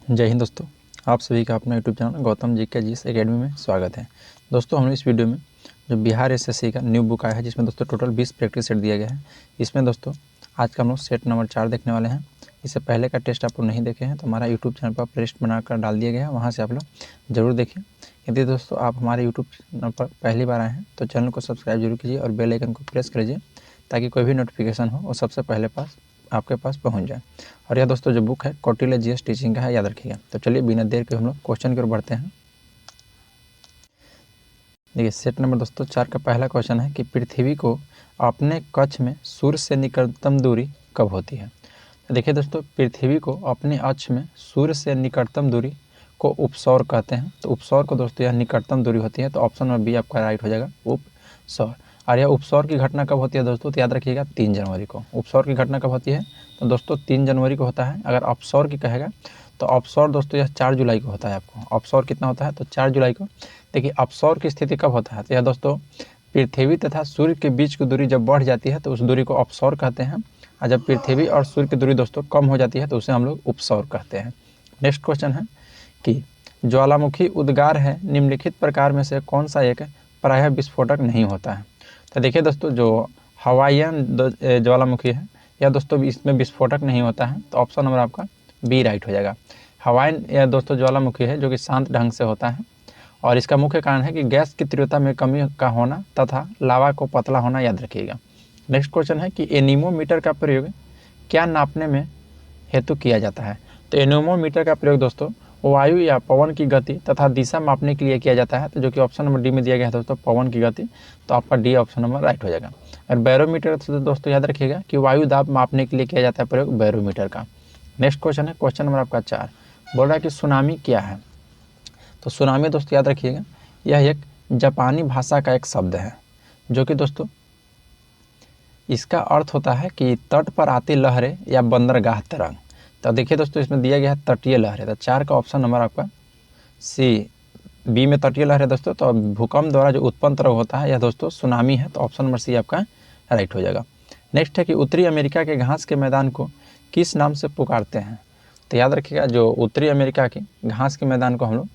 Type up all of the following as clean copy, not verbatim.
जय हिंद दोस्तों, आप सभी का अपना यूट्यूब चैनल गौतम जी के जीएस एकेडमी में स्वागत है। दोस्तों हमने इस वीडियो में जो बिहार एसएससी का न्यू बुक आया है, जिसमें दोस्तों टोटल 20 प्रैक्टिस सेट दिया गया है। इसमें दोस्तों आज का हम लोग सेट नंबर 4 देखने वाले हैं। इससे पहले का टेस्ट आप लोग नहीं देखे हैं तो हमारा यूट्यूब चैनल पर प्लेलिस्ट बनाकर डाल दिया गया है, वहाँ से आप लोग ज़रूर देखें। यदि दोस्तों आप हमारे यूट्यूब चैनल पर पहली बार आए हैं तो चैनल को सब्सक्राइब जरूर कीजिए और बेल आइकन को प्रेस कीजिए ताकि कोई भी नोटिफिकेशन हो वो सबसे पहले आपके पास पहुंच जाए। और यह दोस्तों जो बुक है कौटिल्य जीएस टीचिंग का है, याद रखिएगा। तो चलिए बिना देर के हम लोग क्वेश्चन की ओर बढ़ते हैं। देखिए सेट नंबर दोस्तों 4 का पहला क्वेश्चन है कि पृथ्वी को अपने कक्ष में सूर्य से निकटतम दूरी कब होती है। तो देखिए दोस्तों, पृथ्वी को अपने अक्ष में सूर्य से निकटतम दूरी को उपसौर कहते हैं। तो उपसौर को दोस्तों यह निकटतम दूरी होती है, तो ऑप्शन नंबर बी आपका राइट हो जाएगा, उपसौर। और यह उपसौर की घटना कब होती है दोस्तों, तो याद रखिएगा 3 जनवरी को। उपसौर की घटना कब होती है तो दोस्तों 3 जनवरी को होता है। अगर अपसौर की कहेगा तो अपसौर दोस्तों यह 4 जुलाई को होता है। आपको अपसौर कितना होता है तो 4 जुलाई को। देखिए अपसौर की स्थिति कब होता है तो यह दोस्तों पृथ्वी तथा सूर्य के बीच की दूरी जब बढ़ जाती है तो उस दूरी को अपसौर कहते हैं, और जब पृथ्वी और सूर्य की दूरी दोस्तों कम हो जाती है तो उसे हम लोग उपसौर कहते हैं। नेक्स्ट क्वेश्चन है कि ज्वालामुखी उद्गार है निम्नलिखित प्रकार में से कौन सा एक प्रायः विस्फोटक नहीं होता है। तो देखिए दोस्तों जो हवाईयन ज्वालामुखी है यह दोस्तों इसमें विस्फोटक नहीं होता है, तो ऑप्शन नंबर आपका बी राइट हो जाएगा। हवाईयन यह दोस्तों ज्वालामुखी है जो कि शांत ढंग से होता है, और इसका मुख्य कारण है कि गैस की तीव्रता में कमी का होना तथा लावा को पतला होना, याद रखिएगा। नेक्स्ट क्वेश्चन है कि एनीमोमीटर का प्रयोग क्या नापने में हेतु किया जाता है। तो एनीमोमीटर का प्रयोग दोस्तों वायु या पवन की गति तथा दिशा मापने के लिए किया जाता है, तो जो कि ऑप्शन नंबर डी में दिया गया है दोस्तों पवन की गति, तो आपका डी ऑप्शन नंबर राइट हो जाएगा। और बैरोमीटर तो दोस्तों याद रखिएगा कि वायु दाब मापने के लिए किया जाता है प्रयोग बैरोमीटर का। नेक्स्ट क्वेश्चन है क्वेश्चन नंबर आपका 4, बोल रहा है कि सुनामी क्या है। तो सुनामी दोस्तों याद रखिएगा यह एक जापानी भाषा का एक शब्द है, जो कि दोस्तों इसका अर्थ होता है कि तट पर आती लहरें या बंदरगाह तरंग। तो देखिए दोस्तों इसमें दिया गया है तटीय लहरें, तो 4 का ऑप्शन नंबर आपका सी बी में तटीय लहरें दोस्तों। तो भूकंप द्वारा जो उत्पन्न तरंग होता है यह दोस्तों सुनामी है, तो ऑप्शन नंबर सी आपका राइट हो जाएगा। नेक्स्ट है कि उत्तरी अमेरिका के घास के मैदान को किस नाम से पुकारते हैं। तो याद रखिएगा जो उत्तरी अमेरिका के घास के मैदान को हम लोग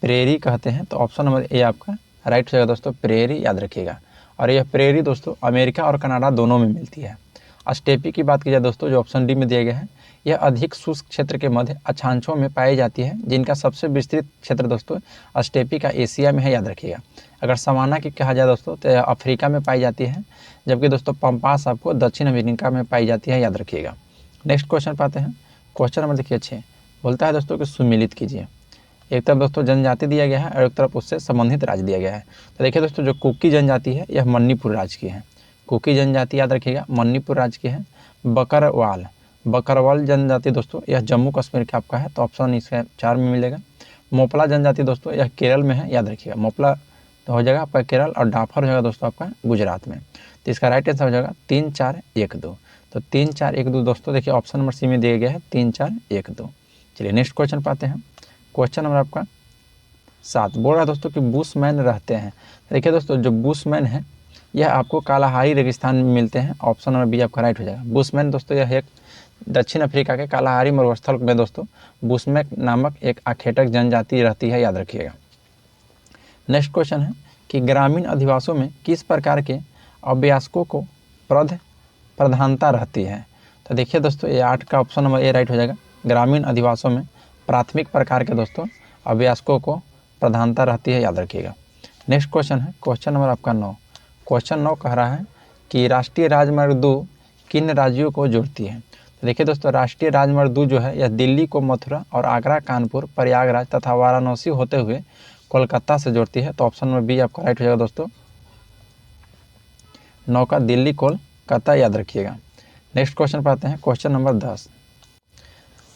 प्रेरी कहते हैं, तो ऑप्शन नंबर ए आपका राइट हो जाएगा दोस्तों, प्रेरी, याद रखिएगा। और यह प्रेरी दोस्तों अमेरिका और कनाडा दोनों में मिलती है। स्टेपी की बात की जाए दोस्तों जो ऑप्शन डी में दिया गया है, यह अधिक शुष्क क्षेत्र के मध्य अक्षांशों में पाई जाती है, जिनका सबसे विस्तृत क्षेत्र दोस्तों स्टेपी का एशिया में है, याद रखिएगा। अगर सवाना की कहा जाए दोस्तों तो यह अफ्रीका में पाई जाती है, जबकि दोस्तों पंपास आपको दक्षिण अमेरिका में पाई जाती है, याद रखिएगा। नेक्स्ट क्वेश्चन पाते हैं। क्वेश्चन नंबर देखिए 6, बोलता है दोस्तों कि सुमिलित कीजिए। एक तरफ दोस्तों जनजाति दिया गया है और एक तरफ उससे संबंधित राज्य दिया गया है। तो देखिए दोस्तों जो कुकी जनजाति है यह मणिपुर राज्य की है। कुकी जनजाति याद रखिएगा मणिपुर राज्य की है। बकरवाल जनजाति दोस्तों यह जम्मू कश्मीर का आपका है, तो ऑप्शन इसका 4 में मिलेगा। मोपला जनजाति दोस्तों यह केरल में है, याद रखिएगा। मोपला तो हो जाएगा आपका केरल, और डाफर हो जाएगा दोस्तों आपका गुजरात में। तो इसका राइट आंसर हो जाएगा 3, 4, 1, 2। तो 3, 4, 1, 2 दोस्तों देखिए ऑप्शन नंबर सी में दिया गया है 3, 4, 1, 2। चलिए नेक्स्ट क्वेश्चन पाते हैं। क्वेश्चन नंबर आपका 7 बोल रहा है दोस्तों कि बुशमैन रहते हैं। देखिए दोस्तों जो बुशमैन है यह आपको कालाहारी रेगिस्तान में मिलते हैं, ऑप्शन नंबर बी आपका राइट हो जाएगा। बुशमैन दोस्तों यह एक दक्षिण अफ्रीका के कालाहारी मरुस्थल में दोस्तों बुशमैन नामक एक आखेटक जनजाति रहती है, याद रखिएगा। नेक्स्ट क्वेश्चन है कि ग्रामीण अधिवासों में किस प्रकार के अभ्यासकों को प्रधानता रहती है। तो देखिए दोस्तों ये 8 का ऑप्शन नंबर ए राइट हो जाएगा। ग्रामीण अधिवासों में प्राथमिक प्रकार के दोस्तों अभ्यासकों को प्रधानता रहती है, याद रखिएगा। नेक्स्ट क्वेश्चन है क्वेश्चन नंबर आपका 9। क्वेश्चन 9 कह रहा है कि राष्ट्रीय राजमार्ग 2 किन राज्यों को जोड़ती है। तो देखिए दोस्तों राष्ट्रीय राजमार्ग 2 जो है यह दिल्ली को मथुरा और आगरा, कानपुर, प्रयागराज तथा वाराणसी होते हुए कोलकाता से जोड़ती है, तो ऑप्शन नंबर बी आपका राइट हो जाएगा दोस्तों 9 का दिल्ली कोलकाता, याद रखिएगा। नेक्स्ट क्वेश्चन पाते हैं क्वेश्चन नंबर 10।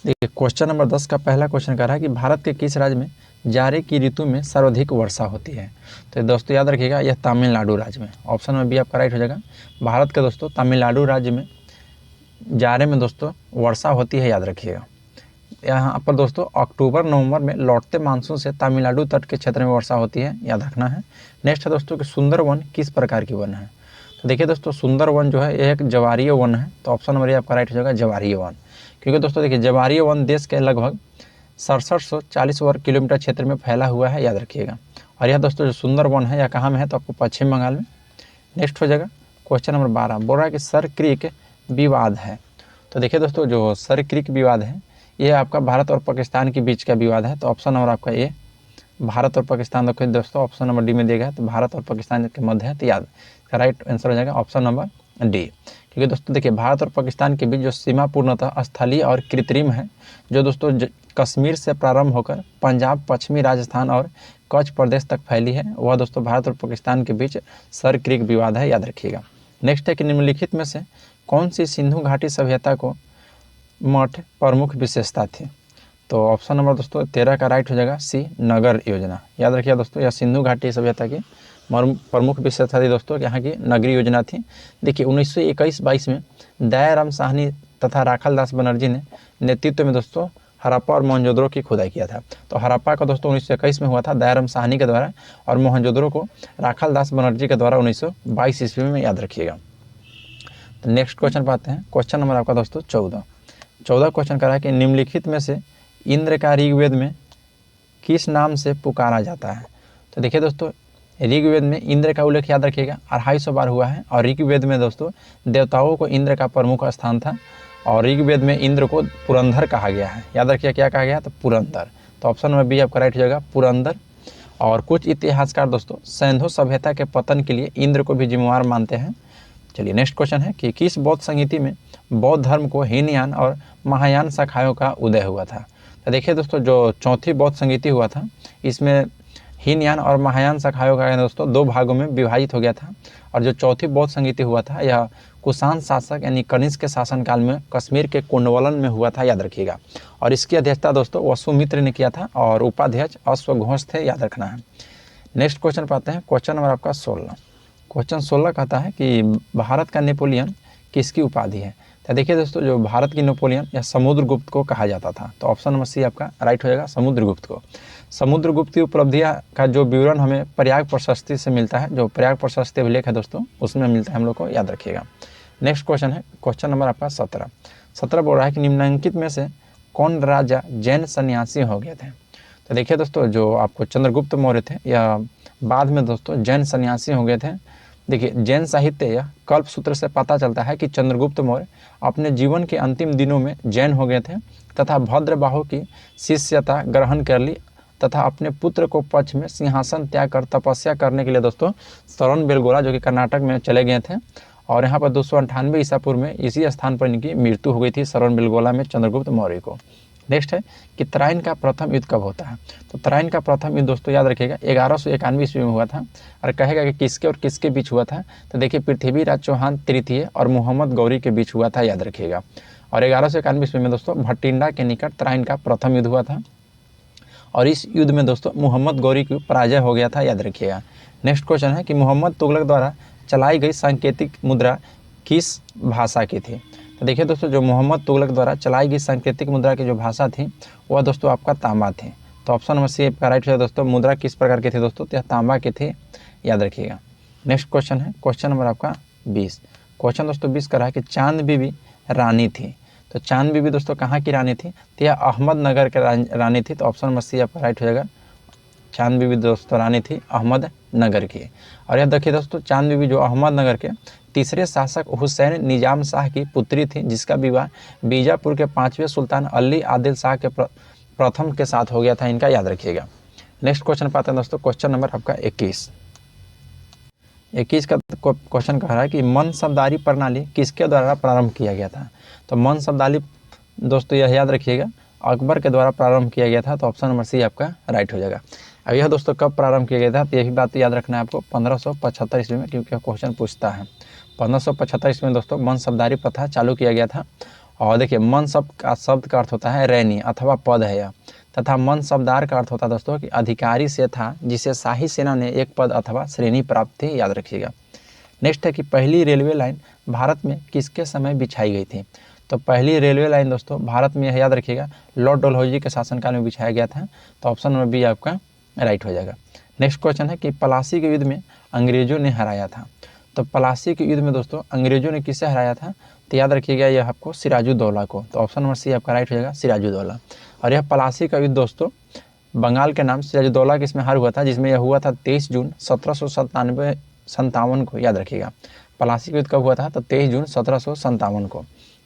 देखिए क्वेश्चन नंबर 10 का पहला क्वेश्चन कह रहा है कि भारत के किस राज्य में जाड़े की ऋतु में सर्वाधिक वर्षा होती है। तो दोस्तों याद रखिएगा यह तमिलनाडु राज्य में, ऑप्शन नंबर बी आपका राइट हो जाएगा। भारत के दोस्तों तमिलनाडु राज्य में जाड़े में दोस्तों वर्षा होती है, याद रखिएगा। यहाँ पर दोस्तों अक्टूबर नवंबर में लौटते मानसून से तमिलनाडु तट के क्षेत्र में वर्षा होती है, याद रखना है। नेक्स्ट है दोस्तों कि सुंदर वन किस प्रकार की वन है। तो देखिए दोस्तों सुंदर वन जो है यह एक ज्वारीय वन है, तो ऑप्शन नंबर ए आपका राइट हो जाएगा ज्वारीय वन। क्योंकि दोस्तों देखिए ज्वारीय वन देश के लगभग 6740 वर्ग किलोमीटर क्षेत्र में फैला हुआ है, याद रखिएगा। और यह दोस्तों जो सुंदरवन है यह कहाँ में है, तो आपको पश्चिम बंगाल में। नेक्स्ट हो जाएगा क्वेश्चन नंबर 12, बोल रहा है कि सर क्रीक विवाद है। तो देखिए दोस्तों जो सर क्रीक विवाद है ये आपका भारत और पाकिस्तान के बीच का विवाद है। तो ऑप्शन नंबर आपका ए भारत और पाकिस्तान, देखिए दोस्तों ऑप्शन नंबर डी में दिया गया है, तो भारत और पाकिस्तान के मध्य है, तो याद राइट आंसर हो जाएगा ऑप्शन नंबर डी। क्योंकि दोस्तों देखिए भारत और पाकिस्तान के बीच जो सीमा पूर्णतः स्थलीय और कृत्रिम है, जो दोस्तों कश्मीर से प्रारंभ होकर पंजाब, पश्चिमी राजस्थान और कच्छ प्रदेश तक फैली है, वह दोस्तों भारत और पाकिस्तान के बीच सर क्रीक विवाद है, याद रखिएगा। नेक्स्ट है कि निम्नलिखित में से कौन सी सिंधु घाटी सभ्यता को मठ प्रमुख विशेषता थी। तो ऑप्शन नंबर दोस्तों 13 का राइट हो जाएगा सी, नगर योजना। याद रखिए दोस्तों यह सिंधु घाटी सभ्यता की प्रमुख विशेषता थी दोस्तों, यहाँ की नगरीय योजना थी। देखिए 1921-22 में दयाराम साहनी तथा राखालदास बनर्जी ने नेतृत्व में दोस्तों हड़प्पा और मोहनजोदड़ो की खुदाई किया था। तो हड़प्पा का दोस्तों 1921 में हुआ था दयाराम साहनी के द्वारा, और मोहनजोदड़ो को राखालदास बनर्जी के द्वारा 1922 ईस्वी में, याद रखिएगा। तो नेक्स्ट क्वेश्चन पाते हैं, क्वेश्चन नंबर आपका दोस्तों 14 क्वेश्चन कर रहा है कि निम्नलिखित में से इंद्र का ऋग्वेद में किस नाम से पुकारा जाता है। तो देखिए दोस्तों ऋग्वेद में इंद्र का उल्लेख याद रखिएगा 250 बार हुआ है, और ऋग्वेद में दोस्तों देवताओं को इंद्र का प्रमुख स्थान था, और ऋग्वेद में इंद्र को पुरंदर कहा गया है। याद रखिए क्या कहा गया, तो पुरंदर। तो ऑप्शन नंबर बी आपका राइट हो जाएगा पुरंदर। और कुछ इतिहासकार दोस्तों सिंधु सभ्यता के पतन के लिए इंद्र को भी जिम्मेवार मानते हैं। चलिए नेक्स्ट क्वेश्चन है कि किस बौद्ध संगीति में बौद्ध धर्म को हीनयान और महायान शाखाओं का उदय हुआ था। तो देखिए दोस्तों जो चौथी बौद्ध संगीति हुआ था इसमें हीनयान और महायान शाखाओं का दोस्तों 2 भागों में विभाजित हो गया था। और जो चौथी बौद्ध संगीति हुआ था यह कुषाण शासक यानी कनिष्क के शासनकाल में कश्मीर के कुंडवलन में हुआ था, याद रखिएगा। और इसकी अध्यक्षता दोस्तों वसुमित्र ने किया था, और उपाध्यक्ष अश्वघोष थे, याद रखना है। नेक्स्ट क्वेश्चन पाते हैं, क्वेश्चन नंबर आपका 16। क्वेश्चन 16 कहता है कि भारत का नेपोलियन किसकी उपाधि है। तो देखिए दोस्तों जो भारत की नेपोलियन या समुद्रगुप्त को कहा जाता था। तो ऑप्शन नंबर सी आपका राइट हो जाएगा समुद्रगुप्त को। समुद्रगुप्त की उपलब्धियां का जो विवरण हमें प्रयाग प्रशस्ति से मिलता है, जो प्रयाग प्रशस्ति अभिलेख है दोस्तों उसमें मिलता है हम लोग को, याद रखिएगा। नेक्स्ट क्वेश्चन है क्वेश्चन नंबर आपका 17 बोल रहा है कि निम्नलिखित में से कौन राजा जैन सन्यासी हो गए थे। तो देखिए दोस्तों जो आपको चंद्रगुप्त मौर्य थे या बाद में दोस्तों जैन सन्यासी हो गए थे। देखिए जैन साहित्य या कल्प सूत्र से पता चलता है कि चंद्रगुप्त मौर्य अपने जीवन के अंतिम दिनों में जैन हो गए थे तथा भद्रबाहु की शिष्यता ग्रहण कर ली तथा अपने पुत्र को पक्ष में सिंहासन त्याग कर तपस्या करने के लिए दोस्तों श्रवणबेलगोला जो कि कर्नाटक में चले गए थे, और यहाँ पर 298 ईसा पूर्व में इसी स्थान पर इनकी मृत्यु हो गई थी श्रवणबेलगोला में चंद्रगुप्त मौर्य को। नेक्स्ट है कि तराइन का प्रथम युद्ध कब होता है। तो तराइन का प्रथम युद्ध दोस्तों याद रखिएगा 1191 ईस्वी में हुआ था, और कहेगा कि किसके और किसके बीच हुआ था। तो देखिए पृथ्वीराज चौहान तृतीय और मोहम्मद गौरी के बीच हुआ था, याद रखिएगा। और 1191 ईस्वी में दोस्तों भटिंडा के निकट तराइन का प्रथम युद्ध हुआ था, और इस युद्ध में दोस्तों मोहम्मद गौरी की पराजय हो गया था, याद रखिएगा। नेक्स्ट क्वेश्चन है कि मोहम्मद तुगलक द्वारा चलाई गई सांकेतिक मुद्रा किस भाषा की थी। तो देखिए दोस्तों जो मोहम्मद तुगलक द्वारा चलाई गई सांकेतिक मुद्रा की जो भाषा थी वह दोस्तों आपका तांबा थी। तो ऑप्शन नंबर सी का राइट है दोस्तों। मुद्रा किस प्रकार की थी दोस्तों, तो यह तांबा की थी, याद रखिएगा। नेक्स्ट क्वेश्चन है क्वेश्चन नंबर आपका 20। क्वेश्चन दोस्तों 20 का रहा है कि चांद बीबी रानी थी। तो चांद बीबी दोस्तों कहाँ की रानी थी, तो यह अहमदनगर के रानी थी। तो ऑप्शन नंबर सी आपका राइट हो जाएगा। चांद बीबी दोस्तों रानी थी अहमदनगर की। और यह देखिए दोस्तों चांद बीबी जो अहमदनगर के तीसरे शासक हुसैन निजाम शाह की पुत्री थी, जिसका विवाह बीजापुर के 5वें सुल्तान अली आदिल शाह के प्रथम के साथ हो गया था इनका, याद रखिएगा। नेक्स्ट क्वेश्चन पाते हैं दोस्तों क्वेश्चन नंबर आपका 21 का क्वेश्चन कह रहा है कि मनसबदारी प्रणाली किसके द्वारा प्रारंभ किया गया था। तो मनसबदारी दोस्तों यह याद रखिएगा अकबर के द्वारा प्रारंभ किया गया था। तो ऑप्शन नंबर सी आपका राइट हो जाएगा। अब यह दोस्तों कब प्रारंभ किया गया था, तो यही बात याद रखना है आपको 1575 ईस्वी में, क्योंकि क्वेश्चन पूछता है। 1575 ईस्वी में दोस्तों मनसबदारी प्रथा चालू किया गया था। और देखिए मनसब का शब्द का अर्थ होता है रैनी अथवा पद है यह, तथा मनसबदार का अर्थ होता है दोस्तों कि अधिकारी से था जिसे शाही सेना ने एक पद अथवा श्रेणी प्राप्त थी, याद रखिएगा। नेक्स्ट है कि पहली रेलवे लाइन भारत में किसके समय बिछाई गई थी। तो पहली रेलवे लाइन दोस्तों भारत में यह याद रखिएगा लॉर्ड डलहौजी के शासनकाल में बिछाया गया था। तो ऑप्शन नंबर बी आपका राइट हो जाएगा। नेक्स्ट क्वेश्चन है कि प्लासी के युद्ध में अंग्रेजों ने हराया था। तो प्लासी के युद्ध में दोस्तों अंग्रेजों ने किसे हराया था, तो याद रखिएगा यह आपको सिराजुद्दौला को। तो ऑप्शन नंबर सी आपका राइट हो जाएगा सिराजुद्दौला। और यह पलासी का युद्ध दोस्तों बंगाल के नाम सिराजुद्दौला के इसमें हार हुआ था, जिसमें यह हुआ था 23 जून 1797 को, याद रखिएगा। पलासी का युद्ध कब हुआ था? तो 23 जून 1757 को।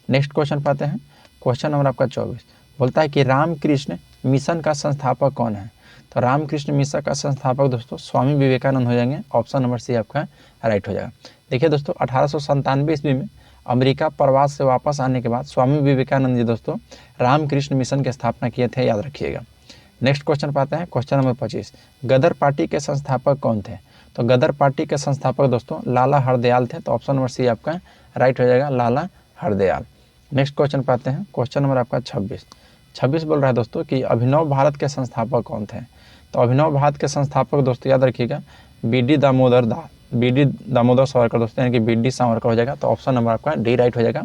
नेक्स्ट क्वेश्चन पाते हैं, क्वेश्चन नंबर आपका 24 बोलता है कि रामकृष्ण मिशन का संस्थापक कौन है? तो रामकृष्ण मिशन का संस्थापक दोस्तों स्वामी विवेकानंद हो जाएंगे। ऑप्शन नंबर सी आपका राइट हो जाएगा। देखिए दोस्तों 1897 ईस्वी में अमेरिका प्रवास से वापस आने के बाद स्वामी विवेकानंद जी दोस्तों रामकृष्ण मिशन की स्थापना किए थे, याद रखिएगा। नेक्स्ट क्वेश्चन पाते हैं, क्वेश्चन नंबर 25 गदर पार्टी के संस्थापक कौन थे? तो गदर पार्टी के संस्थापक दोस्तों लाला हरदयाल थे। तो ऑप्शन नंबर सी आपका राइट हो जाएगा, लाला हरदयाल। नेक्स्ट क्वेश्चन पाते हैं, क्वेश्चन नंबर आपका 26 बोल रहा है दोस्तों कि अभिनव भारत के संस्थापक कौन थे? तो अभिनव भारत के संस्थापक दोस्तों याद रखिएगा बी डी दामोदर सावरकर दोस्तों, यानी कि बी डी सावरकर हो जाएगा। तो ऑप्शन नंबर आपका डी राइट हो जाएगा।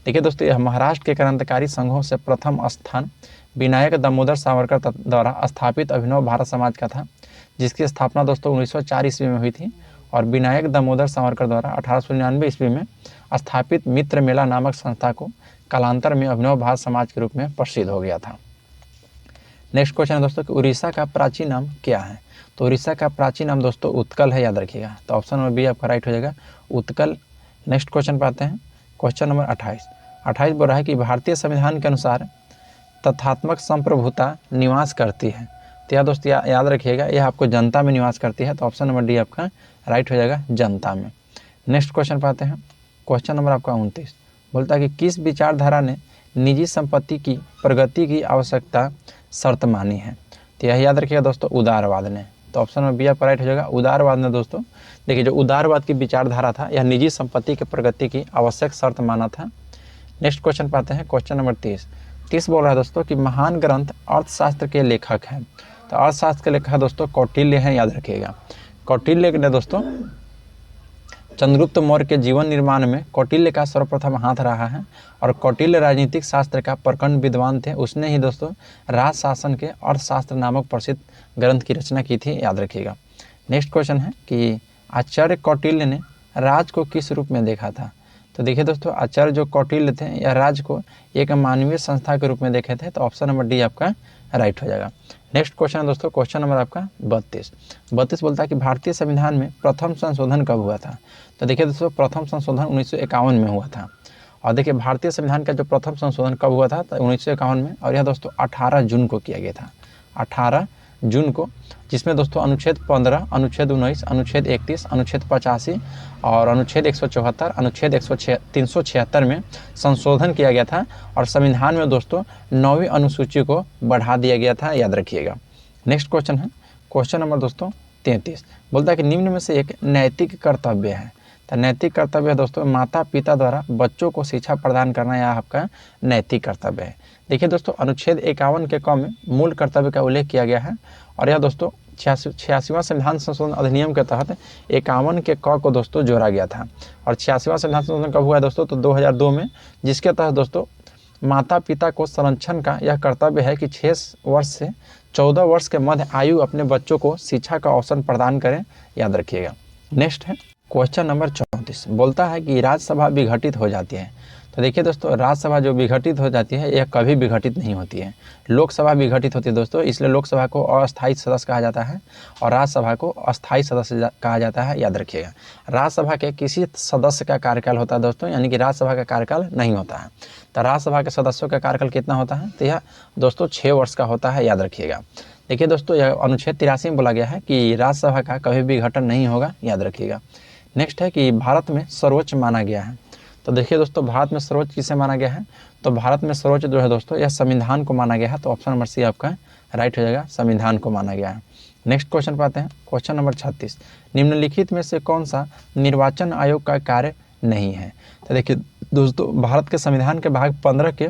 देखिए दोस्तों यह महाराष्ट्र के क्रांतिकारी संघों से प्रथम स्थान विनायक दामोदर सावरकर द्वारा स्थापित अभिनव भारत समाज का था, जिसकी स्थापना दोस्तों 1904 ईस्वी में हुई थी और विनायक दामोदर सावरकर द्वारा 1899 ईस्वी में स्थापित मित्र मेला नामक संस्था को कालांतर में अभिनव भारत समाज के रूप में प्रसिद्ध हो गया था। नेक्स्ट क्वेश्चन है दोस्तों कि उड़ीसा का प्राचीन नाम क्या है? तो उड़ीसा का प्राचीन नाम दोस्तों उत्कल है, याद रखिएगा। तो ऑप्शन नंबर बी आपका राइट हो जाएगा, उत्कल। नेक्स्ट क्वेश्चन पाते हैं, क्वेश्चन नंबर 28 बोल रहा है कि भारतीय संविधान के अनुसार तथात्मक संप्रभुता निवास करती है। तो यह दोस्तों याद रखिएगा यह आपको जनता में निवास करती है। तो ऑप्शन नंबर डी आपका राइट हो जाएगा, जनता में। नेक्स्ट क्वेश्चन पाते हैं, क्वेश्चन नंबर आपका 29 बोलता है कि किस विचारधारा ने निजी संपत्ति की प्रगति की आवश्यकता शर्त मानी है? तो यह याद रखिएगा दोस्तों उदारवाद ने। तो ऑप्शन नंबर बी आपका राइट हो जाएगा, उदारवाद ने दोस्तों। देखिए जो उदारवाद की विचारधारा था यह निजी संपत्ति की प्रगति की आवश्यक शर्त माना था। नेक्स्ट क्वेश्चन पाते हैं, क्वेश्चन नंबर 30 बोल रहा है दोस्तों कि महान ग्रंथ अर्थशास्त्र के लेखक हैं। तो अर्थशास्त्र के लेखक दोस्तों कौटिल्य हैं, याद रखिएगा। कौटिल्य ने दोस्तों चंद्रगुप्त मौर्य के जीवन निर्माण में कौटिल्य का सर्वप्रथम हाथ रहा है और कौटिल्य राजनीतिक शास्त्र का प्रखंड विद्वान थे। उसने ही दोस्तों राज शासन के अर्थशास्त्र नामक प्रसिद्ध ग्रंथ की रचना की थी, याद रखिएगा। नेक्स्ट क्वेश्चन है कि आचार्य कौटिल्य ने राज को किस रूप में देखा था? तो देखिए दोस्तों आचार्य जो कौटिल्य थे यह राज को एक मानवीय संस्था के रूप में देखे थे। तो ऑप्शन नंबर डी आपका राइट हो जाएगा। नेक्स्ट क्वेश्चन है दोस्तों क्वेश्चन नंबर आपका 32 बोलता है कि भारतीय संविधान में प्रथम संशोधन कब हुआ था? तो देखिए दोस्तों प्रथम संशोधन 1951 में हुआ था। और देखिए भारतीय संविधान का जो प्रथम संशोधन कब हुआ था? तो 1951 में, और यह दोस्तों 18 जून को किया गया था, 18 जून को, जिसमें दोस्तों अनुच्छेद 15, अनुच्छेद 19, अनुच्छेद 31, अनुच्छेद 85 और अनुच्छेद 174, अनुच्छेद 376 में संशोधन किया गया था और संविधान में दोस्तों 9वीं अनुसूची को बढ़ा दिया गया था, याद रखिएगा। नेक्स्ट क्वेश्चन है क्वेश्चन नंबर दोस्तों 33 बोलता है कि निम्न में से एक नैतिक कर्तव्य है। तो नैतिक कर्तव्य है दोस्तों माता पिता द्वारा बच्चों को शिक्षा प्रदान करना, यह आपका नैतिक कर्तव्य है। देखिए दोस्तों अनुच्छेद 51 के क में मूल कर्तव्य का उल्लेख किया गया है और यह दोस्तों 86वां संविधान संशोधन अधिनियम के तहत 51 के क को दोस्तों जोड़ा गया था। और 86वां संविधान संशोधन कब हुआ है दोस्तों? तो 2002 में, जिसके तहत दोस्तों माता पिता को संरक्षण का यह कर्तव्य है कि 6 वर्ष से 14 वर्ष के मध्य आयु अपने बच्चों को शिक्षा का अवसर प्रदान करें, याद रखिएगा। नेक्स्ट है क्वेश्चन नंबर 34 बोलता है कि राज्यसभा विघटित हो जाती है। तो देखिए दोस्तों राज्यसभा जो विघटित हो जाती है यह कभी विघटित नहीं होती है। लोकसभा विघटित होती है दोस्तों, इसलिए लोकसभा को अस्थायी सदस्य कहा जाता है और राज्यसभा को अस्थायी सदस्य कहा जाता है, याद रखिएगा। राज्यसभा के किसी सदस्य का कार्यकाल होता है दोस्तों, यानी कि राज्यसभा का कार्यकाल नहीं होता है। तो राज्यसभा के सदस्यों का कार्यकाल कितना होता है? तो यह दोस्तों 6 वर्ष का होता है, याद रखिएगा। देखिए दोस्तों यह अनुच्छेद 83 में बोला गया है कि राज्यसभा का कभी विघटन नहीं होगा, याद रखिएगा। नेक्स्ट है कि भारत में सर्वोच्च माना गया है। तो देखिए दोस्तों भारत में सर्वोच्च किसे माना गया है? तो भारत में सर्वोच्च जो है दोस्तों यह संविधान को माना गया है। तो ऑप्शन नंबर सी आपका राइट हो जाएगा, संविधान को माना गया है। नेक्स्ट क्वेश्चन पाते हैं क्वेश्चन नंबर 36 निम्नलिखित में से कौन सा निर्वाचन आयोग का कार्य नहीं है? तो देखिए दोस्तों भारत के संविधान के भाग 15 के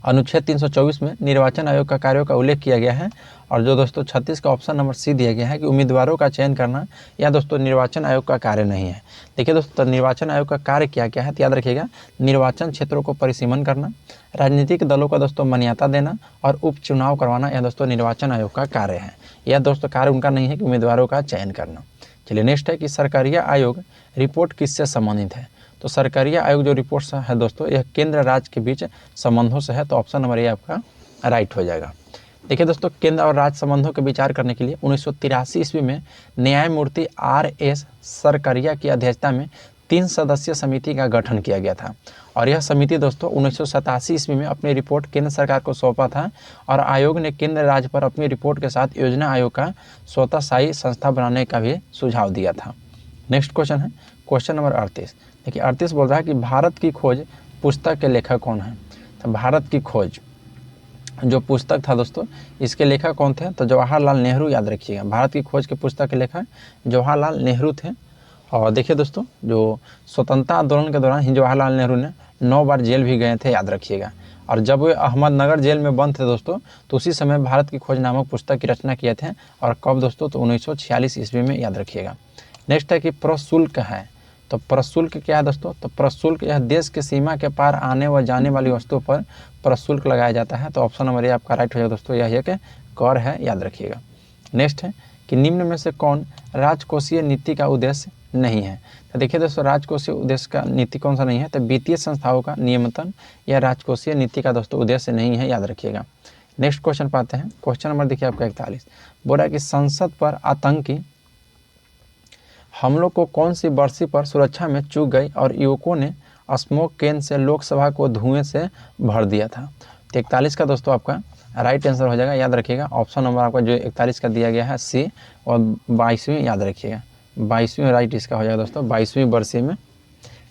अनुच्छेद 324 में निर्वाचन आयोग का कार्यों का उल्लेख किया गया है और जो दोस्तों 36 का ऑप्शन नंबर सी दिया गया है कि उम्मीदवारों का चयन करना यह दोस्तों निर्वाचन आयोग का कार्य नहीं है। देखिए दोस्तों निर्वाचन आयोग का कार्य क्या क्या है? तो याद रखिएगा निर्वाचन क्षेत्रों को परिसीमन करना, राजनीतिक दलों का दोस्तों मान्यता देना और उपचुनाव करवाना, यह दोस्तों निर्वाचन आयोग का कार्य है। यह दोस्तों कार्य उनका नहीं है कि उम्मीदवारों का चयन करना। चलिए नेक्स्ट है कि सरकारिया आयोग रिपोर्ट किससे संबंधित है? तो सरकारिया आयोग जो रिपोर्ट है दोस्तों यह केंद्र राज्य के बीच संबंधों से है। तो ऑप्शन नंबर ए आपका राइट हो जाएगा। देखिए दोस्तों, केंद्र और राज्य संबंधों के विचार करने के लिए 1983 ईस्वी में न्यायमूर्ति R.S. सरकरिया की अध्यक्षता में 3 सदस्यीय समिति का गठन किया गया था और यह समिति दोस्तों 1987 ईस्वी में अपनी रिपोर्ट केंद्र सरकार को सौंपा था और आयोग ने केंद्र राज्य पर अपनी रिपोर्ट के साथ योजना आयोग का स्वतःशासी संस्था बनाने का भी सुझाव दिया था। नेक्स्ट क्वेश्चन है क्वेश्चन नंबर 38। देखिए 38 बोल रहा है कि भारत की खोज पुस्तक के लेखक कौन है। तो भारत की खोज जो पुस्तक था दोस्तों, इसके लेखक कौन थे? तो जवाहरलाल नेहरू, याद रखिएगा। भारत की खोज के पुस्तक के लेखक जवाहरलाल नेहरू थे। और देखिए दोस्तों, जो स्वतंत्रता आंदोलन के दौरान ही जवाहरलाल नेहरू ने 9 बार जेल भी गए थे, याद रखिएगा। और जब वे अहमदनगर जेल में बंद थे दोस्तों, तो उसी समय भारत की खोज नामक पुस्तक की रचना किए थे। और कब दोस्तों? तो 1946 ईस्वी में, याद रखिएगा। नेक्स्ट है कि प्रशुल्क है। तो प्रशुल्क क्या है दोस्तों? तो प्रशुल्क यह देश की सीमा के पार आने व जाने वाली वस्तुओं पर प्रशुल्क लगाया जाता है। तो ऑप्शन नंबर ए आपका राइट हो जाएगा दोस्तों, यह एक कर है, याद रखिएगा। नेक्स्ट है कि निम्न में से कौन राजकोषीय नीति का उद्देश्य नहीं है। तो देखिए दोस्तों, राजकोषीय उद्देश्य का नीति कौन सा नहीं है? तो वित्तीय संस्थाओं का नियमन या राजकोषीय नीति का दोस्तों उद्देश्य नहीं है, याद रखिएगा। नेक्स्ट क्वेश्चन पाते हैं। क्वेश्चन नंबर देखिए आपका 41। बोल रहा है कि संसद पर आतंकी हमलों को कौन सी बरसी पर सुरक्षा में चूक गई और युवकों ने स्मोक कैन से लोकसभा को धुएं से भर दिया था। तो 41 का दोस्तों आपका राइट आंसर हो जाएगा, याद रखिएगा। ऑप्शन नंबर आपका जो 41 का दिया गया है सी, और 22वीं, याद रखिएगा। 22वीं राइट इसका हो जाएगा दोस्तों, 22वीं बरसी में।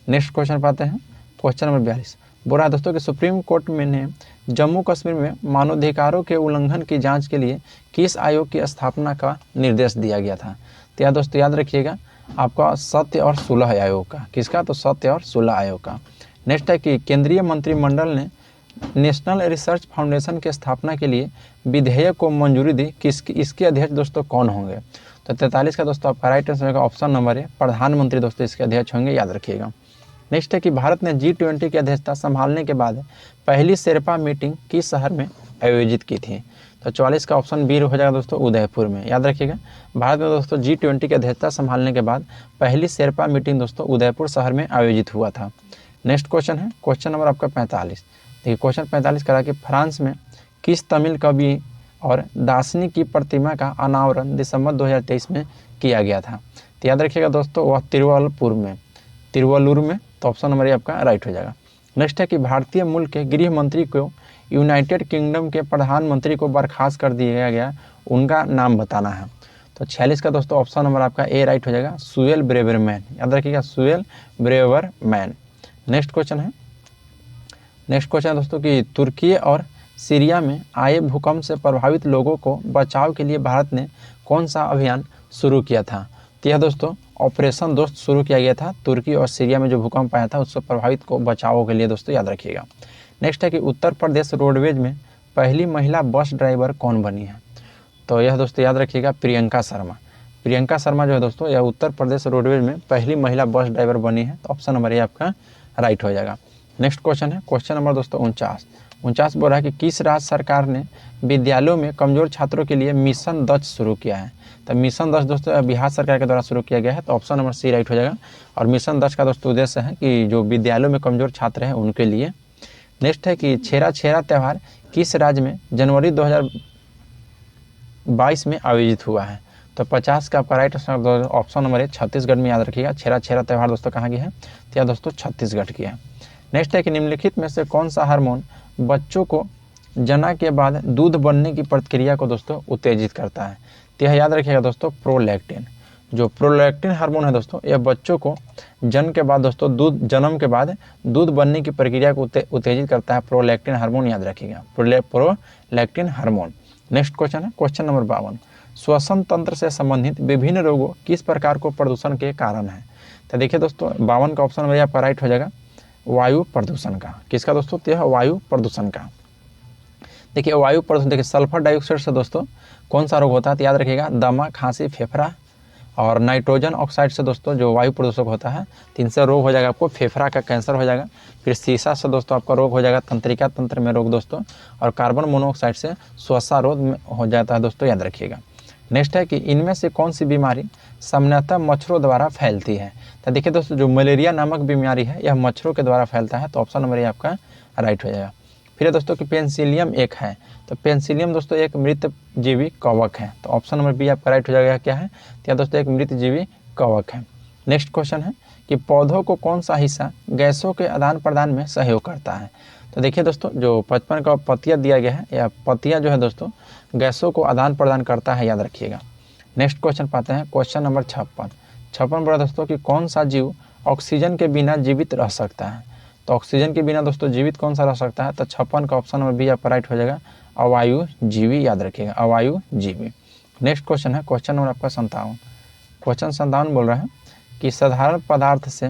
नेक्स्ट क्वेश्चन पाते हैं। क्वेश्चन नंबर 42 बोल रहा है दोस्तों कि सुप्रीम कोर्ट में ने जम्मू कश्मीर में मानवाधिकारों के उल्लंघन की जांच के लिए किस आयोग की स्थापना का निर्देश दिया गया था। तो याद दोस्तों, याद रखिएगा आपका सत्य और सुलह आयोग का। किसका? तो सत्य और सुलह आयोग का। नेक्स्ट है कि केंद्रीय मंत्रिमंडल ने नेशनल रिसर्च फाउंडेशन की स्थापना के लिए विधेयक को मंजूरी दी। इसके अध्यक्ष दोस्तों कौन होंगे? तो 43 का दोस्तों आपका राइट आंसर होगा ऑप्शन नंबर है, प्रधानमंत्री दोस्तों इसके अध्यक्ष होंगे, याद रखिएगा। नेक्स्ट है कि भारत ने G20 की अध्यक्षता संभालने के बाद पहली शेरपा मीटिंग किस शहर में आयोजित की थी। तो 44 का ऑप्शन बी हो जाएगा दोस्तों, उदयपुर में, याद रखिएगा। भारत में दोस्तों G20 की अध्यक्षता संभालने के बाद पहली शेरपा मीटिंग दोस्तों उदयपुर शहर में आयोजित हुआ था। नेक्स्ट क्वेश्चन है क्वेश्चन नंबर आपका 45। देखिए क्वेश्चन 45 करा कि फ्रांस में किस तमिल कवि और दार्शनिक की प्रतिमा का अनावरण दिसंबर 2023 में किया गया था। तो याद रखिएगा दोस्तों, वह तिरुवल्लुर में। तो ऑप्शन नंबर ए आपका राइट हो जाएगा। नेक्स्ट है कि भारतीय मूल के गृह मंत्री को यूनाइटेड किंगडम के प्रधानमंत्री को बर्खास्त कर दिया गया, उनका नाम बताना है। तो 46 का दोस्तों ऑप्शन नंबर आपका ए राइट हो जाएगा, सुएल ब्रेवरमैन, याद रखिएगा, सुएल ब्रेवरमैन। नेक्स्ट क्वेश्चन है दोस्तों कि तुर्की और सीरिया में आए भूकंप से प्रभावित लोगों को बचाव के लिए भारत ने कौन सा अभियान शुरू किया था। तो यह दोस्तों ऑपरेशन दोस्त शुरू किया गया था तुर्की और सीरिया में जो भूकंप आया था उससे प्रभावित को बचाव के लिए दोस्तों, याद रखिएगा। नेक्स्ट है कि उत्तर प्रदेश रोडवेज में पहली महिला बस ड्राइवर कौन बनी है। तो यह दोस्तों याद रखिएगा, प्रियंका शर्मा जो है दोस्तों, यह उत्तर प्रदेश रोडवेज में पहली महिला बस ड्राइवर बनी है। तो ऑप्शन नंबर ए आपका राइट हो जाएगा। नेक्स्ट क्वेश्चन है क्वेश्चन नंबर दोस्तों 49 बोल रहा है कि किस राज्य सरकार ने विद्यालयों में कमजोर छात्रों के लिए मिशन दक्ष शुरू किया है। तो मिशन दक्ष दोस्तों बिहार सरकार के द्वारा शुरू किया गया है। तो ऑप्शन नंबर सी राइट हो जाएगा। और मिशन दक्ष का दोस्तों उद्देश्य है कि जो विद्यालयों में कमजोर छात्र हैं उनके लिए। नेक्स्ट है कि छेरा त्यौहार किस राज्य में जनवरी 2022 में आयोजित हुआ है। तो 50 का आपका राइट ऑप्शन नंबर है, छत्तीसगढ़ में, याद रखिएगा। छेरा त्यौहार दोस्तों कहाँ की है? तो यह दोस्तों छत्तीसगढ़ की है। नेक्स्ट है कि निम्नलिखित में से कौन सा हार्मोन बच्चों को जना के बाद दूध बनने की प्रक्रिया को दोस्तों उत्तेजित करता है। तो यह याद रखिएगा दोस्तों, प्रोलैक्टिन। जो प्रोलैक्टिन हार्मोन है दोस्तों, यह बच्चों को जन्म के बाद दोस्तों जन्म के बाद दूध बनने की प्रक्रिया को उत्तेजित करता है। प्रोलैक्टिन हार्मोन, याद रखिएगा, प्रोलैक्टिन हार्मोन। नेक्स्ट क्वेश्चन है क्वेश्चन नंबर 52। श्वसन तंत्र से संबंधित विभिन्न रोगों किस प्रकार को प्रदूषण के कारण है। तो देखिए दोस्तों 52 का ऑप्शन नंबर आपका राइट हो जाएगा, वायु प्रदूषण का। किसका दोस्तों? तो यह वायु प्रदूषण का। देखिए वायु प्रदूषण, देखिए सल्फर डाइऑक्साइड से दोस्तों कौन सा रोग होता है। तो याद रखिएगा, दमा, खांसी, फेफड़ा। और नाइट्रोजन ऑक्साइड से दोस्तों जो वायु प्रदूषक होता है, तो इनसे रोग हो जाएगा आपको फेफड़ा का कैंसर हो जाएगा। फिर शीशा से दोस्तों आपका रोग हो जाएगा तंत्रिका तंत्र में रोग दोस्तों। और कार्बन मोनोऑक्साइड से श्वासारोध में हो जाता है दोस्तों, याद रखिएगा। नेक्स्ट है कि इनमें से कौन सी बीमारी सामान्यतः मच्छरों द्वारा फैलती है। तो देखिए दोस्तों जो मलेरिया नामक बीमारी है यह मच्छरों के द्वारा फैलता है। तो ऑप्शन नंबर ए आपका राइट हो जाएगा। फिर दोस्तों कि पेनिसिलियम एक है, तो पेंसिलियम दोस्तों एक मृत जीवी कवक है। तो ऑप्शन नंबर बी आपका राइट हो जाएगा। क्या है? तो दोस्तों एक मृत जीवी कवक है। नेक्स्ट क्वेश्चन है कि पौधों को कौन सा हिस्सा गैसों के आदान प्रदान में सहयोग करता है? तो देखिए दोस्तों, जो 55 का पत्तियाँ दिया गया है, या पत्तियाँ जो है दोस्तों गैसों को आदान प्रदान करता है, याद रखिएगा। नेक्स्ट क्वेश्चन पाते हैं, क्वेश्चन नंबर 56 बोला दोस्तों कि कौन सा जीव ऑक्सीजन के बिना जीवित रह सकता है? तो ऑक्सीजन के बिना दोस्तों जीवित कौन सा रह सकता है? तो 56 का ऑप्शन नंबर बी आपका राइट हो जाएगा, अवायु जीवी, याद रखिएगा, अवायु जीवी। नेक्स्ट क्वेश्चन है क्वेश्चन नंबर आपका 57। क्वेश्चन 57 बोल रहा है कि साधारण पदार्थ से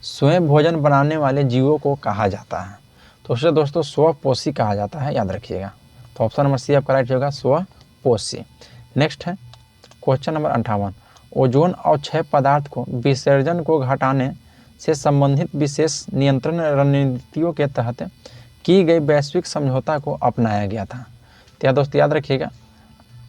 स्वयं भोजन बनाने वाले जीवों को कहा जाता है? तो उसे दोस्तों स्वपोषी कहा जाता है, याद रखिएगा। तो ऑप्शन नंबर सी आपका राइट होगा, स्वपोषी। नेक्स्ट है क्वेश्चन नंबर 58। ओजोन अवक्षय पदार्थ को विसर्जन को घटाने से संबंधित विशेष नियंत्रण रणनीतियों के तहत की गई वैश्विक समझौता को अपनाया गया था? तो दोस्तों याद रखिएगा,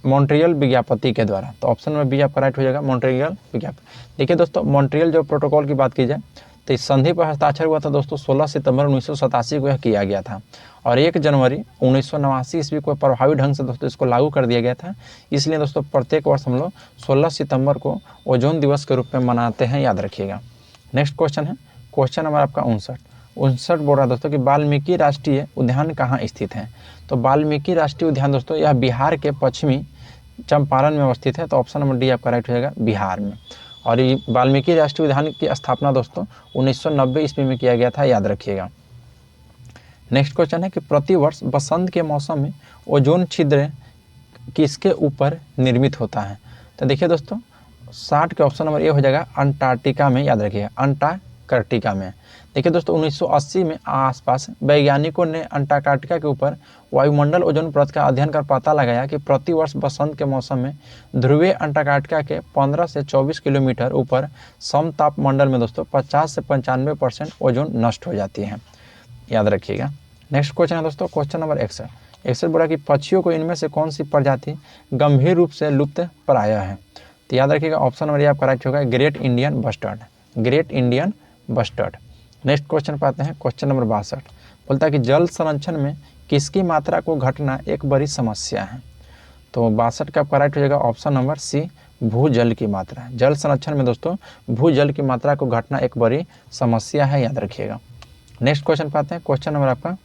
मॉन्ट्रियल विज्ञापति के द्वारा। तो ऑप्शन नंबर बी आपका राइट हो जाएगा, मॉन्ट्रियल विज्ञापन। देखिए दोस्तों, मॉन्ट्रियल जो प्रोटोकॉल की बात की जाए तो इस संधि पर हस्ताक्षर हुआ था दोस्तों 16 सितंबर 1987 को यह किया गया था, और 1 जनवरी 1989 ईस्वी को प्रभावी ढंग से दोस्तों इसको लागू कर दिया गया था। इसलिए दोस्तों प्रत्येक वर्ष हम लोग 16 सितंबर को ओजोन दिवस के रूप में मनाते हैं, याद रखिएगा। नेक्स्ट क्वेश्चन है क्वेश्चन नंबर आपका 59 बोल रहा है दोस्तों कि वाल्मीकि राष्ट्रीय उद्यान कहाँ स्थित है? तो वाल्मीकि राष्ट्रीय उद्यान दोस्तों यह बिहार के पश्चिमी चंपारण में अवस्थित है। तो ऑप्शन नंबर डी आपका राइट हो जाएगा, बिहार में। और ये वाल्मीकि राष्ट्रीय उद्यान की स्थापना दोस्तों 1990 ईस्वी में किया गया था, याद रखिएगा। नेक्स्ट क्वेश्चन है कि प्रतिवर्ष बसंत के मौसम में ओजोन छिद्र किसके ऊपर निर्मित होता है? तो देखिए दोस्तों 60 के ऑप्शन नंबर ए हो जाएगा, अंटार्कटिका में, याद रखिएगा, अंटार्कटिका में। देखिए दोस्तों 1980 में आसपास वैज्ञानिकों ने अंटार्कटिका के ऊपर वायुमंडल ओजोन परत का अध्ययन कर पता लगाया कि प्रतिवर्ष बसंत के मौसम में ध्रुवीय अंटार्कटिका के 15 से 24 किलोमीटर ऊपर समताप मंडल में दोस्तों 50 से 95% ओजोन नष्ट हो जाती है, याद रखिएगा। नेक्स्ट क्वेश्चन है दोस्तों क्वेश्चन नंबर 61 बोला कि पक्षियों को इनमें से कौन सी प्रजाति गंभीर रूप से लुप्त प्राय है? तो याद रखिएगा ऑप्शन नंबर ए आपका राइट होगा, great Indian bustard, great Indian bustard. Next question पाते हैं क्वेश्चन नंबर 62। बोलता है कि जल संरक्षण में किसकी मात्रा को घटना एक बड़ी समस्या है? तो 62 का आपका राइट हो जाएगा ऑप्शन नंबर सी, भूजल की मात्रा। जल संरक्षण में दोस्तों भूजल की मात्रा को घटना एक बड़ी समस्या है, याद रखिएगा। नेक्स्ट क्वेश्चन पाते हैं क्वेश्चन नंबर आपका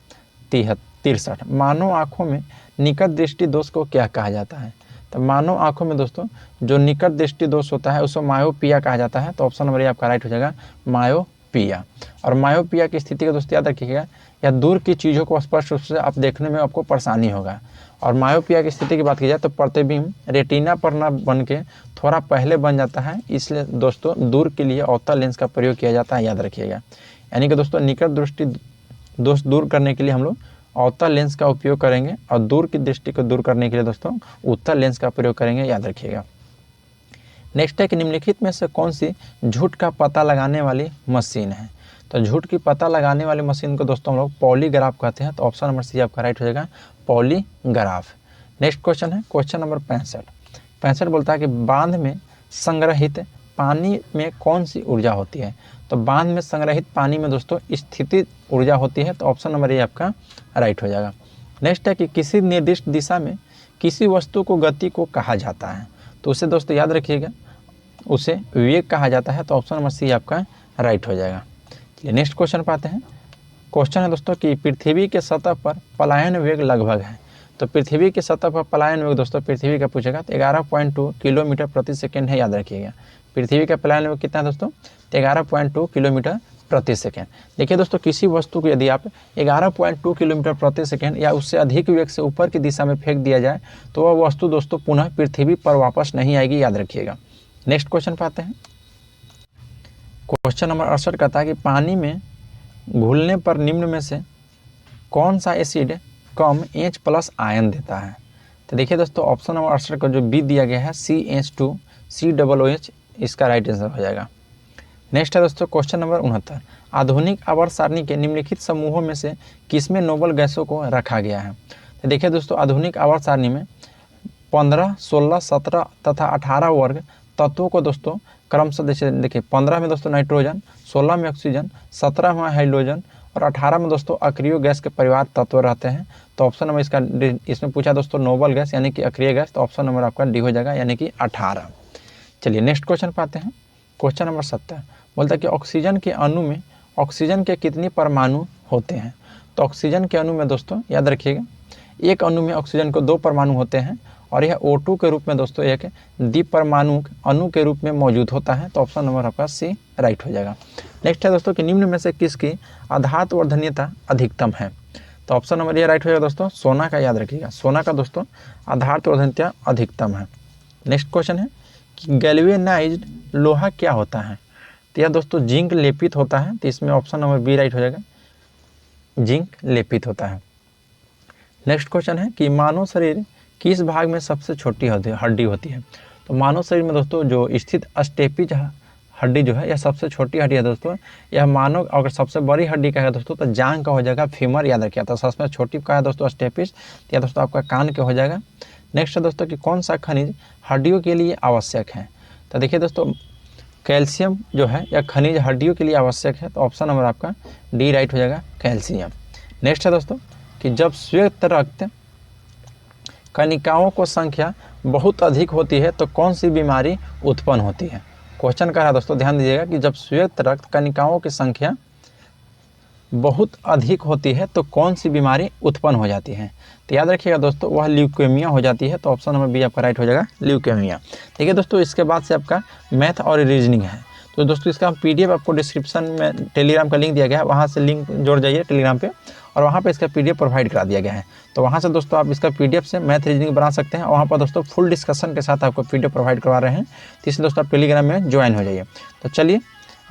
63। मानव आँखों में निकट दृष्टि दोष को क्या कहा जाता है? तो मानव आँखों में दोस्तों जो निकट दृष्टि दोष होता है उसको मायोपिया कहा जाता है। तो ऑप्शन नंबर ए आपका राइट हो जाएगा, मायोपिया। और मायोपिया की स्थिति का दोस्तों याद रखिएगा, या दूर की चीज़ों को स्पष्ट रूप से आप देखने में आपको परेशानी होगा। और मायोपिया की स्थिति की बात की जाए तो प्रतिबिंब रेटिना पर न बन के थोड़ा पहले बन जाता है, इसलिए दोस्तों दूर के लिए अवतल लेंस का प्रयोग किया जाता है, याद रखिएगा। यानी कि दोस्तों निकट दृष्टि दोष दूर करने के लिए हम लोग अवतल लेंस का उपयोग करेंगे, और दूर की दृष्टि को दूर करने के लिए दोस्तों उत्तल लेंस का प्रयोग करेंगे, याद रखिएगा। नेक्स्ट है कि निम्नलिखित में से कौन सी झूठ का पता लगाने वाली मशीन है? तो झूठ की पता लगाने वाली मशीन को दोस्तों हम लोग पॉलीग्राफ कहते हैं। तो ऑप्शन नंबर सी आपका राइट हो जाएगा, पॉलीग्राफ। नेक्स्ट क्वेश्चन है क्वेश्चन नंबर 65 बोलता है कि बांध में संग्रहित पानी में कौन सी ऊर्जा होती है? तो बांध में संग्रहित पानी में दोस्तों स्थितिज ऊर्जा होती है। तो ऑप्शन नंबर ए आपका राइट हो जाएगा। नेक्स्ट है कि किसी निर्दिष्ट दिशा में किसी वस्तु को गति को कहा जाता है? तो उसे दोस्तों याद रखिएगा, उसे वेग कहा जाता है। तो ऑप्शन नंबर सी आपका राइट हो जाएगा। चलिए नेक्स्ट क्वेश्चन पाते हैं। क्वेश्चन है दोस्तों कि पृथ्वी के सतह पर पलायन वेग लगभग है। तो पृथ्वी की सतह पर पलायन वेग दोस्तों पृथ्वी का पूछेगा तो 11.2 किलोमीटर प्रति सेकेंड है, याद रखिएगा। पृथ्वी का पलायन वेग कितना है दोस्तों? 11.2 किलोमीटर प्रति सेकेंड। देखिए दोस्तों किसी वस्तु को यदि आप 11.2 किलोमीटर प्रति सेकेंड या उससे अधिक वेग से ऊपर की दिशा में फेंक दिया जाए तो वह वस्तु दोस्तों पुनः पृथ्वी पर वापस नहीं आएगी, याद रखिएगा। नेक्स्ट क्वेश्चन पाते हैं। क्वेश्चन नंबर 68 कहता है कि पानी में घुलने पर निम्न में से कौन सा एसिड कम H+ आयन देता है? तो देखिए दोस्तों ऑप्शन नंबर 68 का जो बी दिया गया है CH2COOH इसका राइट आंसर हो जाएगा। नेक्स्ट है दोस्तों क्वेश्चन नंबर 69। आधुनिक आवर्त सारणी के निम्नलिखित समूहों में से किसमें नोबल गैसों को रखा गया है? तो देखिए दोस्तों आधुनिक आवर्त सारणी में 15, 16, 17 तथा 18 वर्ग तत्वों को दोस्तों क्रमशः देखिए 15 में दोस्तों नाइट्रोजन, 16 में ऑक्सीजन, 17 में हाइड्रोजन और 18 में दोस्तों अक्रिय गैस के परिवार तत्व रहते हैं। तो ऑप्शन नंबर इसका इसमें पूछा दोस्तों नोबल गैस यानी कि अक्रिय गैस, तो ऑप्शन नंबर आपका डी हो जाएगा यानी कि 18। चलिए नेक्स्ट क्वेश्चन पे आते हैं। क्वेश्चन नंबर 17 बोलता है कि ऑक्सीजन के अणु में ऑक्सीजन के कितने परमाणु होते हैं। तो ऑक्सीजन के अणु में दोस्तों याद रखिएगा, एक अणु में ऑक्सीजन को 2 परमाणु होते हैं और यह O2 के रूप में दोस्तों एक द्विपरमाणु अणु के रूप में मौजूद होता है। तो ऑप्शन नंबर आपका सी राइट हो जाएगा। नेक्स्ट है दोस्तों कि निम्न में से किसकी आधात वर्धनीयता अधिकतम है। तो ऑप्शन नंबर ये राइट हो जाएगा दोस्तों, सोना का। याद रखिएगा सोना का दोस्तों आधात वर्धनीयता अधिकतम है। नेक्स्ट क्वेश्चन है कि गैल्वेनाइज्ड लोहा क्या होता है। तो यह दोस्तों जिंक लेपित होता है। तो इसमें ऑप्शन नंबर बी राइट हो जाएगा, जिंक लेपित होता है। नेक्स्ट क्वेश्चन है कि मानव शरीर किस भाग में सबसे छोटी हड्डी होती है। तो मानव शरीर में दोस्तों जो स्थित स्टेपिज हड्डी जो है यह सबसे छोटी हड्डी है दोस्तों। यह मानव अगर सबसे बड़ी हड्डी का है दोस्तों तो जांघ का हो जाएगा, फीमर। याद रखिए। तो सबसे छोटी का है दोस्तों स्टेपिज, या दोस्तों आपका कान के हो जाएगा। नेक्स्ट है दोस्तों कि कौन सा खनिज हड्डियों के लिए आवश्यक है। तो देखिए दोस्तों कैल्शियम जो है यह खनिज हड्डियों के लिए आवश्यक है। तो ऑप्शन नंबर आपका डी राइट हो जाएगा, कैल्शियम। नेक्स्ट है दोस्तों कि जब श्वेत रक्त कणिकाओं को संख्या बहुत अधिक होती है तो कौन सी बीमारी उत्पन्न होती है। क्वेश्चन का है दोस्तों, ध्यान दीजिएगा कि जब श्वेत रक्त कणिकाओं की संख्या बहुत अधिक होती है तो कौन सी बीमारी उत्पन्न हो जाती है। तो याद रखिएगा दोस्तों वह ल्यूकेमिया हो जाती है। तो ऑप्शन नंबर बी आपका राइट हो जाएगा, ल्यूकेमिया। ठीक है दोस्तों, इसके बाद से आपका मैथ और रीजनिंग है। तो दोस्तों इसका PDF आपको डिस्क्रिप्शन में टेलीग्राम का लिंक दिया गया है, वहाँ से लिंक जोड़ जाइए टेलीग्राम पे, और वहाँ पे इसका PDF प्रोवाइड करा दिया गया है। तो वहाँ से दोस्तों आप इसका PDF से मैथ रीजनिंग बना सकते हैं। वहाँ पर दोस्तों फुल डिस्कशन के साथ आपको PDF प्रोवाइड करवा रहे हैं। तो इसलिए दोस्तों आप टेलीग्राम में ज्वाइन हो जाइए। तो चलिए,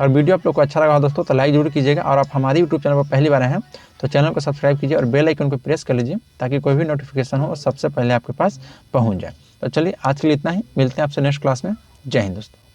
और वीडियो आप लोग को अच्छा लगा हो दोस्तों तो लाइक जरूर कीजिएगा, और आप हमारी यूट्यूब चैनल पर पहली बार आए हैं तो चैनल को सब्सक्राइब कीजिए और बेल आइकन को प्रेस कर लीजिए ताकि कोई भी नोटिफिकेशन हो सबसे पहले आपके पास पहुँच जाए। तो चलिए आज के लिए इतना ही, मिलते हैं आपसे नेक्स्ट क्लास में। जय हिंद दोस्तों।